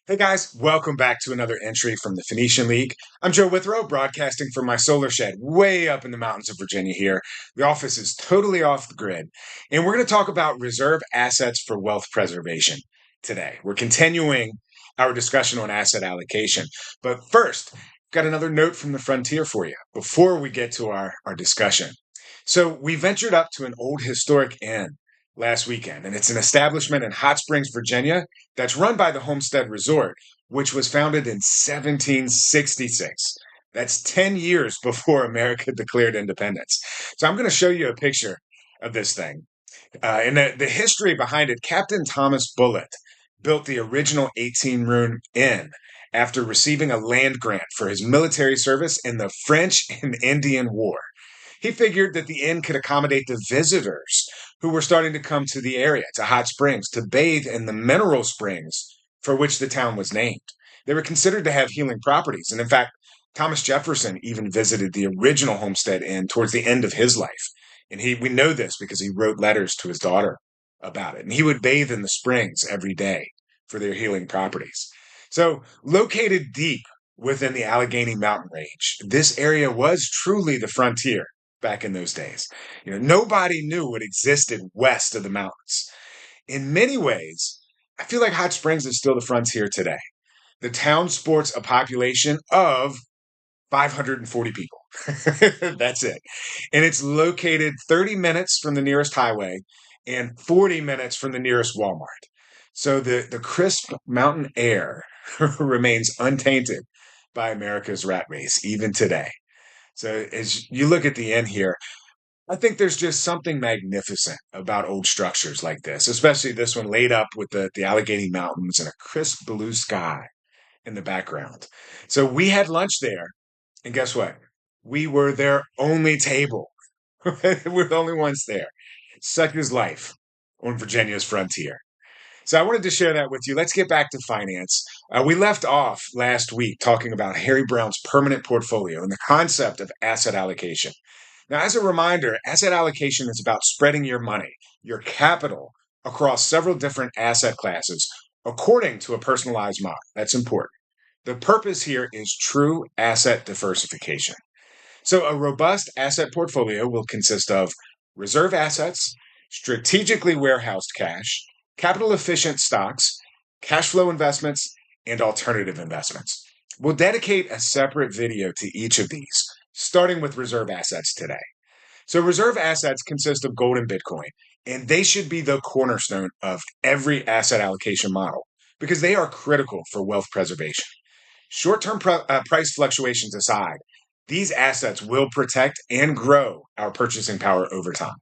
Hey guys, welcome back to another entry from the Phoenician League. I'm Joe Withrow, broadcasting from my solar shed way up in the mountains of Virginia here. The office is totally off the grid, and we're going to talk about reserve assets for wealth preservation today. We're continuing our discussion on asset allocation. But first, got another note from the frontier for you before we get to our discussion. So we ventured up to an old historic inn last weekend, and it's an establishment in Hot Springs, Virginia that's run by the Homestead Resort, which was founded in 1766. That's 10 years before America declared independence. So I'm going to show you a picture of this thing. And the history behind it, Captain Thomas Bullitt built the original 18-room inn after receiving a land grant for his military service in the French and Indian War. He figured that the inn could accommodate the visitors who were starting to come to the area, to Hot Springs, to bathe in the mineral springs for which the town was named. They were considered to have healing properties. And in fact, Thomas Jefferson even visited the original Homestead Inn towards the end of his life. And we know this because he wrote letters to his daughter about it. And he would bathe in the springs every day for their healing properties. So, located deep within the Allegheny Mountain range, this area was truly the frontier back in those days. Nobody knew what existed west of the mountains. In many ways, I feel like Hot Springs is still the frontier today. The town sports a population of 540 people. That's it. And it's located 30 minutes from the nearest highway and 40 minutes from the nearest Walmart. So the crisp mountain air remains untainted by America's rat race, even today. So as you look at the inn here, I think there's just something magnificent about old structures like this, especially this one laid up with the Allegheny Mountains and a crisp blue sky in the background. So we had lunch there, and guess what? We were their only table. We're the only ones there. Such is life on Virginia's frontier. So I wanted to share that with you. Let's get back to finance. We left off last week talking about Harry Brown's permanent portfolio and the concept of asset allocation. Now, as a reminder, asset allocation is about spreading your money, your capital, across several different asset classes according to a personalized model. That's important. The purpose here is true asset diversification. So, a robust asset portfolio will consist of reserve assets, strategically warehoused cash, capital efficient stocks, cash flow investments, and alternative investments. We'll dedicate a separate video to each of these, starting with reserve assets today. So, reserve assets consist of gold and Bitcoin, and they should be the cornerstone of every asset allocation model because they are critical for wealth preservation. Short term price fluctuations aside, these assets will protect and grow our purchasing power over time.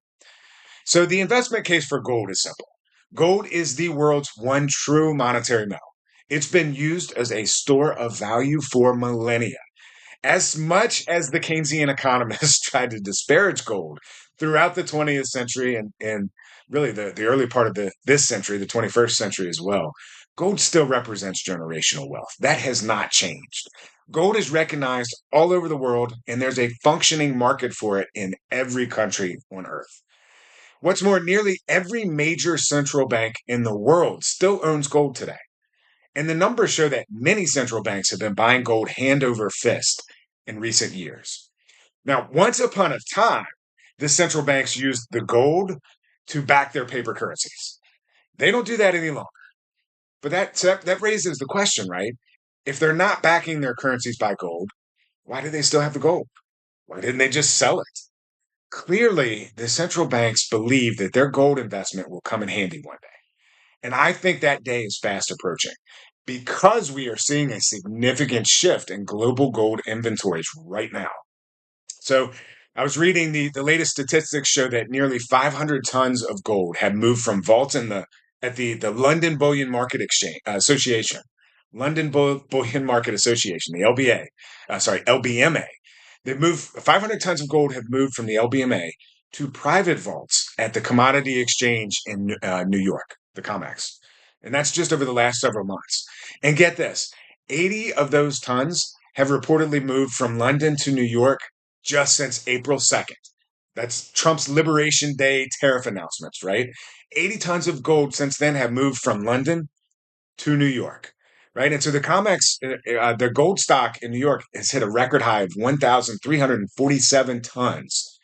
So, the investment case for gold is simple. Gold is the world's one true monetary metal. It's been used as a store of value for millennia. As much as the Keynesian economists tried to disparage gold throughout the 20th century and really the early part of this century, the 21st century as well, gold still represents generational wealth. That has not changed. Gold is recognized all over the world, and there's a functioning market for it in every country on earth. What's more, nearly every major central bank in the world still owns gold today. And the numbers show that many central banks have been buying gold hand over fist in recent years. Now, once upon a time, the central banks used the gold to back their paper currencies. They don't do that any longer. But that raises the question, right? If they're not backing their currencies by gold, why do they still have the gold? Why didn't they just sell it? Clearly, the central banks believe that their gold investment will come in handy one day. And I think that day is fast approaching because we are seeing a significant shift in global gold inventories right now. So I was reading the latest statistics show that nearly 500 tons of gold have moved from vaults at the London Bullion Market Exchange Association, Bullion Market Association, the LBMA. They've moved 500 tons of gold have moved from the LBMA to private vaults at the Commodity Exchange in New York, the COMEX. And that's just over the last several months. And get this, 80 of those tons have reportedly moved from London to New York just since April 2nd. That's Trump's Liberation Day tariff announcements, right? 80 tons of gold since then have moved from London to New York, right? And so the gold stock in New York has hit a record high of 1,347 tons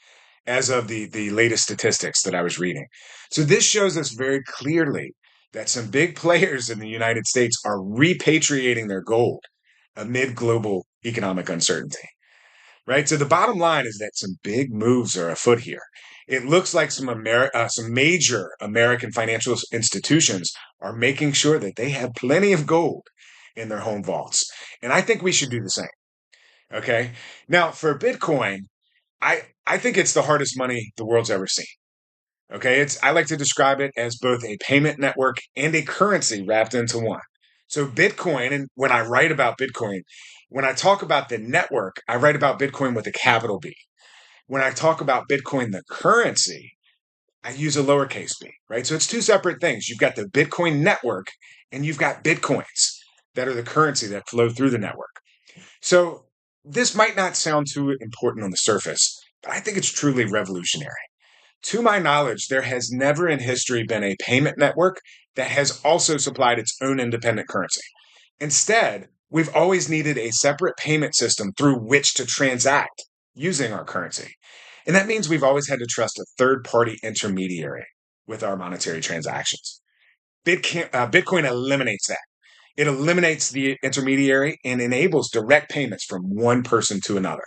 as of the latest statistics that I was reading. So this shows us very clearly that some big players in the United States are repatriating their gold amid global economic uncertainty, right? So the bottom line is that some big moves are afoot here. It looks like some major American financial institutions are making sure that they have plenty of gold in their home vaults, and I think we should do the same. Okay, now for Bitcoin, I think it's the hardest money the world's ever seen. Okay, I like to describe it as both a payment network and a currency wrapped into one. So Bitcoin, and when I write about Bitcoin, when I talk about the network, I write about Bitcoin with a capital B. When I talk about Bitcoin, the currency, I use a lowercase b, right? So it's two separate things. You've got the Bitcoin network and you've got Bitcoins that are the currency that flow through the network. So this might not sound too important on the surface, but I think it's truly revolutionary. To my knowledge, there has never in history been a payment network that has also supplied its own independent currency. Instead, we've always needed a separate payment system through which to transact using our currency. And that means we've always had to trust a third party intermediary with our monetary transactions. Bitcoin eliminates that. It eliminates the intermediary and enables direct payments from one person to another.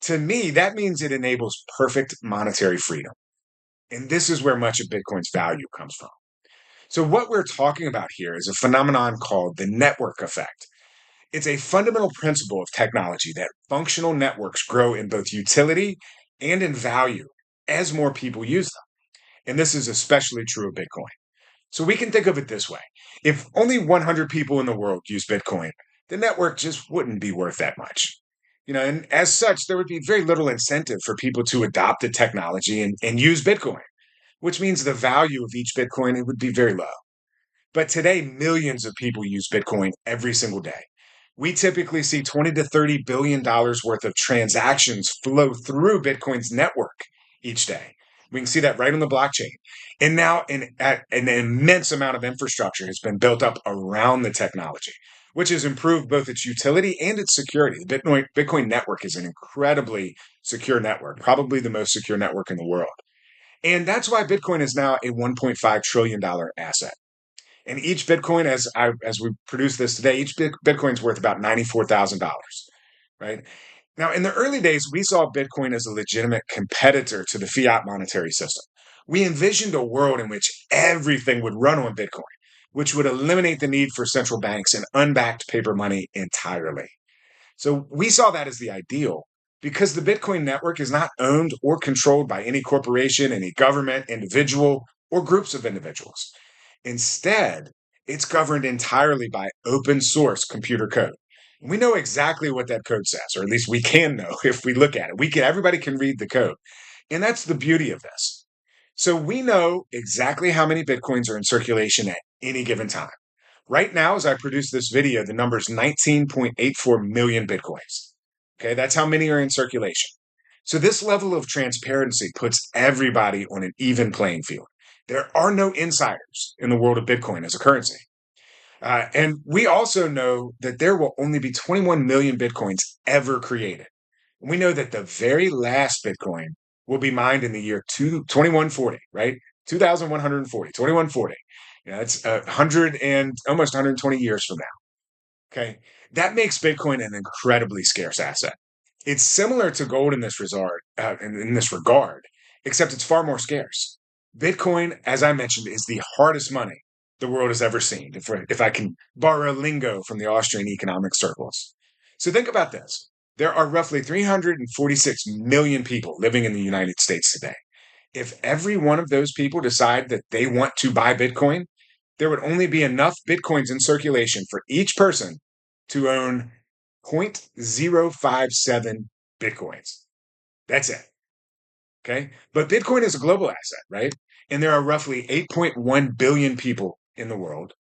To me, that means it enables perfect monetary freedom. And this is where much of Bitcoin's value comes from. So, what we're talking about here is a phenomenon called the network effect. It's a fundamental principle of technology that functional networks grow in both utility and in value as more people use them. And this is especially true of Bitcoin. So, we can think of it this way: if only 100 people in the world use Bitcoin, the network just wouldn't be worth that much. And as such, there would be very little incentive for people to adopt the technology and use Bitcoin, which means the value of each Bitcoin it would be very low. But today, millions of people use Bitcoin every single day. We typically see 20 to 30 billion dollars worth of transactions flow through Bitcoin's network each day. We can see that right on the blockchain. And now an immense amount of infrastructure has been built up around the technology, which has improved both its utility and its security. The Bitcoin network is an incredibly secure network, probably the most secure network in the world. And that's why Bitcoin is now a $1.5 trillion asset. And each Bitcoin, as we produce this today, each Bitcoin's worth about $94,000, right? Now, in the early days, we saw Bitcoin as a legitimate competitor to the fiat monetary system. We envisioned a world in which everything would run on Bitcoin, which would eliminate the need for central banks and unbacked paper money entirely. So we saw that as the ideal because the Bitcoin network is not owned or controlled by any corporation, any government, individual, or groups of individuals. Instead, it's governed entirely by open source computer code. And we know exactly what that code says, or at least we can know if we look at it. Everybody can read the code. And that's the beauty of this. So we know exactly how many Bitcoins are in circulation at any given time. Right now, as I produce this video, the number is 19.84 million Bitcoins. Okay, that's how many are in circulation. So this level of transparency puts everybody on an even playing field. There are no insiders in the world of Bitcoin as a currency. And we also know that there will only be 21 million Bitcoins ever created. And we know that the very last Bitcoin will be mined in the year 2140, right? 2140, 2140. That's 100 and almost 120 years from now. Okay. That makes Bitcoin an incredibly scarce asset. It's similar to gold in this regard, except it's far more scarce. Bitcoin, as I mentioned, is the hardest money the world has ever seen, if I can borrow a lingo from the Austrian economic circles. So think about this. There are roughly 346 million people living in the United States today. If every one of those people decide that they want to buy Bitcoin, there would only be enough Bitcoins in circulation for each person to own 0.057 Bitcoins. That's it. Okay. But Bitcoin is a global asset, right? And there are roughly 8.1 billion people in the world.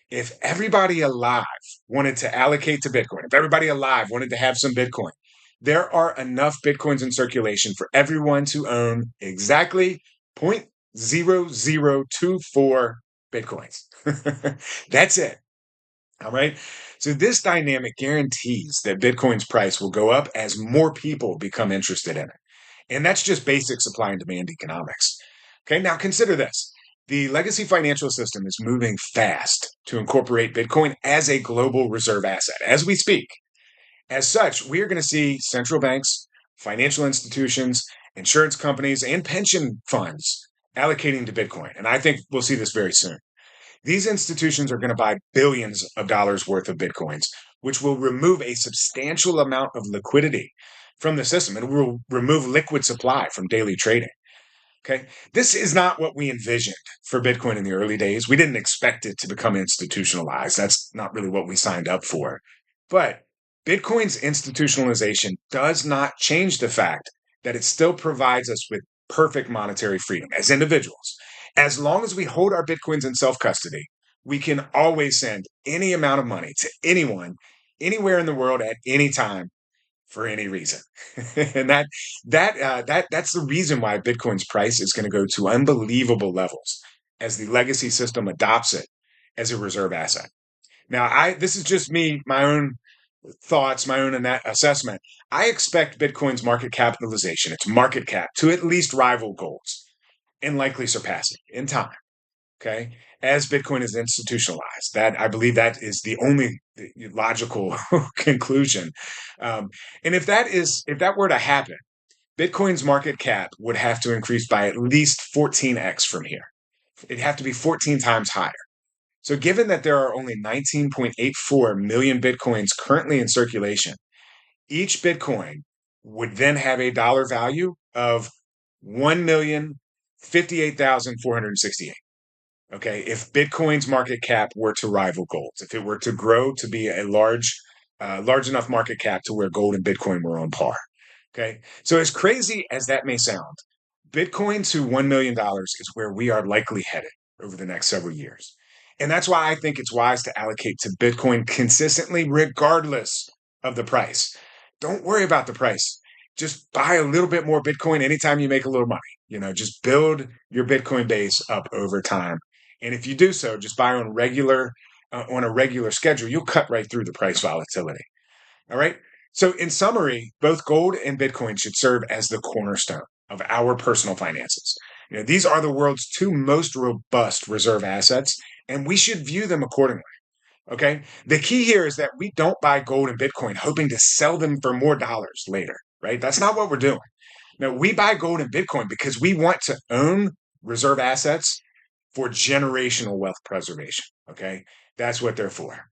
If everybody alive wanted to allocate to Bitcoin, if everybody alive wanted to have some Bitcoin, There are enough Bitcoins in circulation for everyone to own exactly 0.0024 Bitcoins. That's it. All right. So this dynamic guarantees that Bitcoin's price will go up as more people become interested in it. And that's just basic supply and demand economics. Okay. Now consider this. The legacy financial system is moving fast to incorporate Bitcoin as a global reserve asset as we speak. As such, we are going to see central banks, financial institutions, insurance companies, and pension funds allocating to Bitcoin. And I think we'll see this very soon. These institutions are going to buy billions of dollars worth of Bitcoins, which will remove a substantial amount of liquidity from the system and will remove liquid supply from daily trading. Okay. This is not what we envisioned for Bitcoin in the early days. We didn't expect it to become institutionalized. That's not really what we signed up for. But Bitcoin's institutionalization does not change the fact that it still provides us with perfect monetary freedom as individuals. As long as we hold our Bitcoins in self custody, we can always send any amount of money to anyone, anywhere in the world at any time for any reason. And that's the reason why Bitcoin's price is going to go to unbelievable levels as the legacy system adopts it as a reserve asset. Now, I this is just me, my own thoughts, my own assessment. I expect Bitcoin's market capitalization, its market cap, to at least rival gold's and likely surpass it in time. Okay, as Bitcoin is institutionalized, that I believe that is the only logical conclusion. Um, and if that were to happen, Bitcoin's market cap would have to increase by at least 14x from here. It'd have to be 14 times higher. So, given that there are only 19.84 million Bitcoins currently in circulation, each Bitcoin would then have a dollar value of 1,058,468. Okay, if Bitcoin's market cap were to rival gold's, if it were to grow to be a large enough market cap to where gold and Bitcoin were on par. Okay, so as crazy as that may sound, Bitcoin to $1 million is where we are likely headed over the next several years, and that's why I think it's wise to allocate to Bitcoin consistently, regardless of the price. Don't worry about the price. Just buy a little bit more Bitcoin anytime you make a little money. Just build your Bitcoin base up over time. And if you do so, just buy on a regular schedule, you'll cut right through the price volatility. All right. So in summary, both gold and Bitcoin should serve as the cornerstone of our personal finances. These are the world's two most robust reserve assets, and we should view them accordingly. Okay. The key here is that we don't buy gold and Bitcoin hoping to sell them for more dollars later, right? That's not what we're doing. No, we buy gold and Bitcoin because we want to own reserve assets for generational wealth preservation. Okay. That's what they're for.